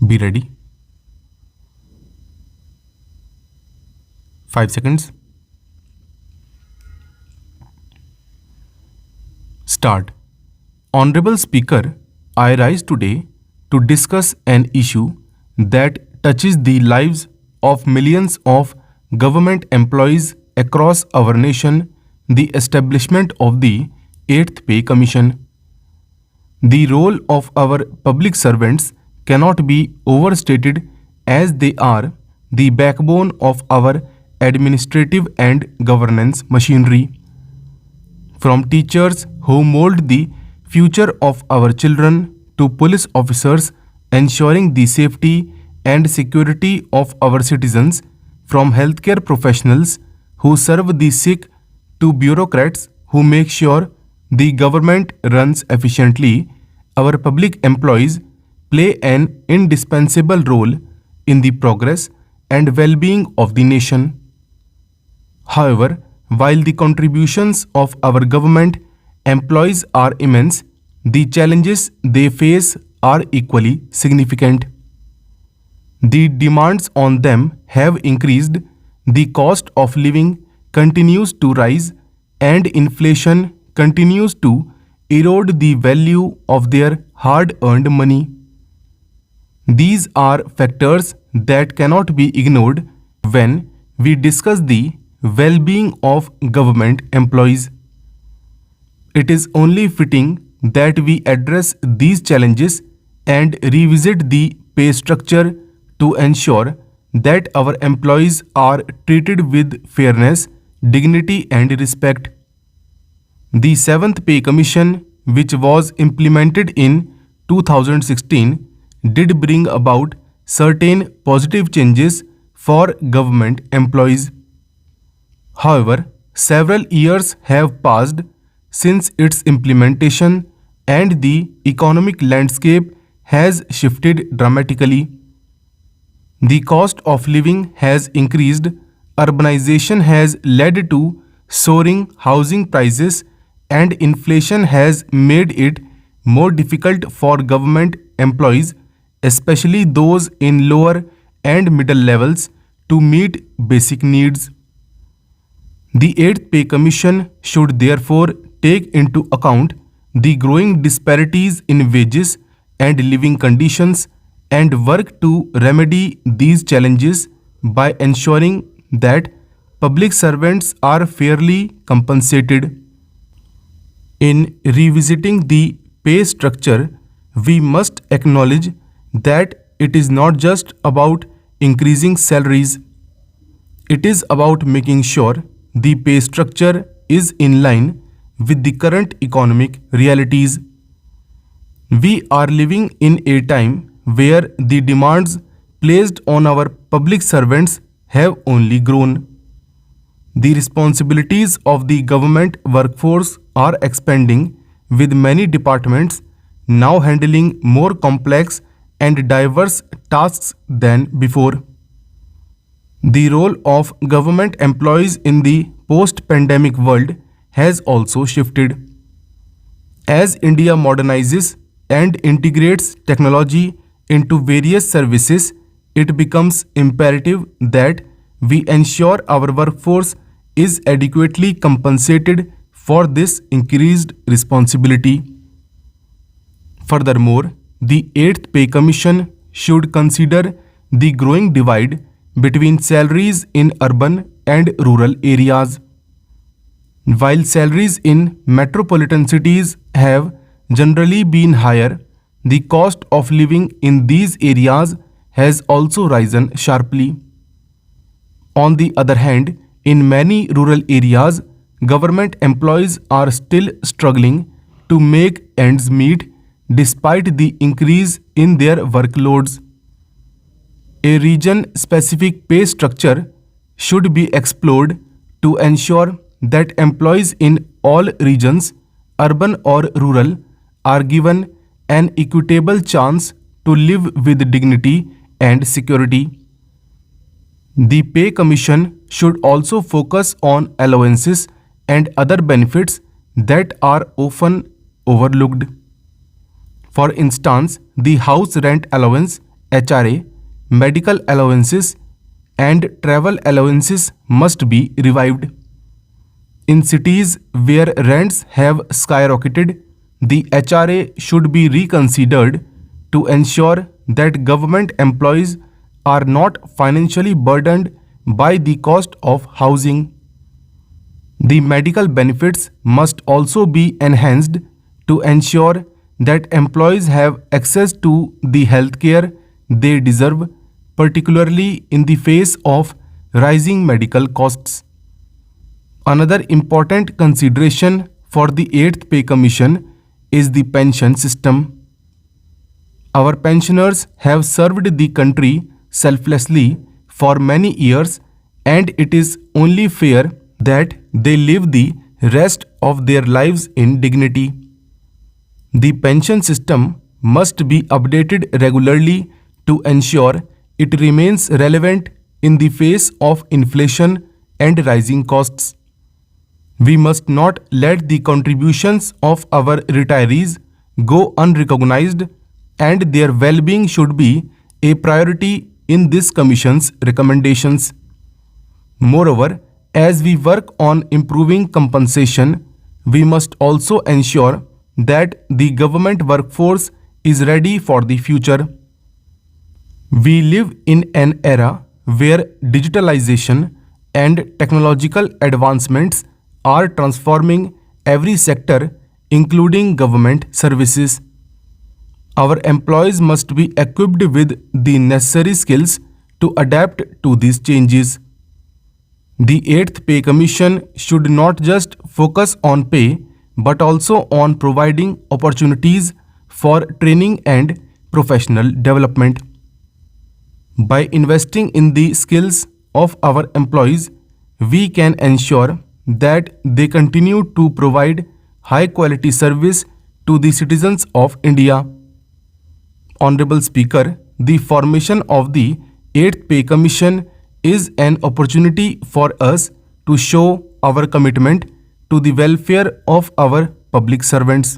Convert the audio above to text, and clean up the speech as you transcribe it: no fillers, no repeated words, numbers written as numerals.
Be ready. 5 seconds. Start. Honorable Speaker, I rise today to discuss an issue that touches the lives of millions of government employees across our nation, the establishment of the 8th Pay Commission. The role of our public servants cannot be overstated, as they are the backbone of our administrative and governance machinery. From teachers who mold the future of our children to police officers ensuring the safety and security of our citizens, from healthcare professionals who serve the sick to bureaucrats who make sure the government runs efficiently, our public employees play an indispensable role in the progress and well-being of the nation. However, while the contributions of our government employees are immense, the challenges they face are equally significant. The demands on them have increased, the cost of living continues to rise, and inflation continues to erode the value of their hard-earned money. These are factors that cannot be ignored when we discuss the well-being of government employees. It is only fitting that we address these challenges and revisit the pay structure to ensure that our employees are treated with fairness, dignity, and respect. The 7th Pay Commission, which was implemented in 2016, did bring about certain positive changes for government employees. However, several years have passed since its implementation, and the economic landscape has shifted dramatically. The cost of living has increased, urbanization has led to soaring housing prices, and inflation has made it more difficult for government employees, especially those in lower and middle levels, to meet basic needs. The 8th Pay Commission should therefore take into account the growing disparities in wages and living conditions and work to remedy these challenges by ensuring that public servants are fairly compensated. In revisiting the pay structure, we must acknowledge that it is not just about increasing salaries. It is about making sure the pay structure is in line with the current economic realities. We are living in a time where the demands placed on our public servants have only grown. The responsibilities of the government workforce are expanding, with many departments now handling more complex and diverse tasks than before. The role of government employees in the post-pandemic world has also shifted. As India modernizes and integrates technology into various services, it becomes imperative that we ensure our workforce is adequately compensated for this increased responsibility. Furthermore, the 8th Pay Commission should consider the growing divide between salaries in urban and rural areas. While salaries in metropolitan cities have generally been higher, the cost of living in these areas has also risen sharply. On the other hand, in many rural areas, government employees are still struggling to make ends meet despite the increase in their workloads. A region-specific pay structure should be explored to ensure that employees in all regions, urban or rural, are given an equitable chance to live with dignity and security. The Pay Commission should also focus on allowances and other benefits that are often overlooked. For instance, the house rent allowance HRA, medical allowances, and travel allowances must be revived. In cities where rents have skyrocketed, the HRA should be reconsidered to ensure that government employees are not financially burdened by the cost of housing. The medical benefits must also be enhanced to ensure that employees have access to the healthcare they deserve, particularly in the face of rising medical costs. Another important consideration for the 8th Pay Commission is the pension system. Our pensioners have served the country selflessly for many years, and it is only fair that they live the rest of their lives in dignity. The pension system must be updated regularly to ensure it remains relevant in the face of inflation and rising costs. We must not let the contributions of our retirees go unrecognized, and their well-being should be a priority in this Commission's recommendations. Moreover, as we work on improving compensation, we must also ensure that the government workforce is ready for the future. We live in an era where digitalization and technological advancements are transforming every sector, including government services. Our employees must be equipped with the necessary skills to adapt to these changes. The 8th Pay Commission should not just focus on pay but also on providing opportunities for training and professional development. By investing in the skills of our employees, we can ensure that they continue to provide high quality service to the citizens of India. Honorable Speaker, the formation of the 8th Pay Commission is an opportunity for us to show our commitment to the welfare of our public servants.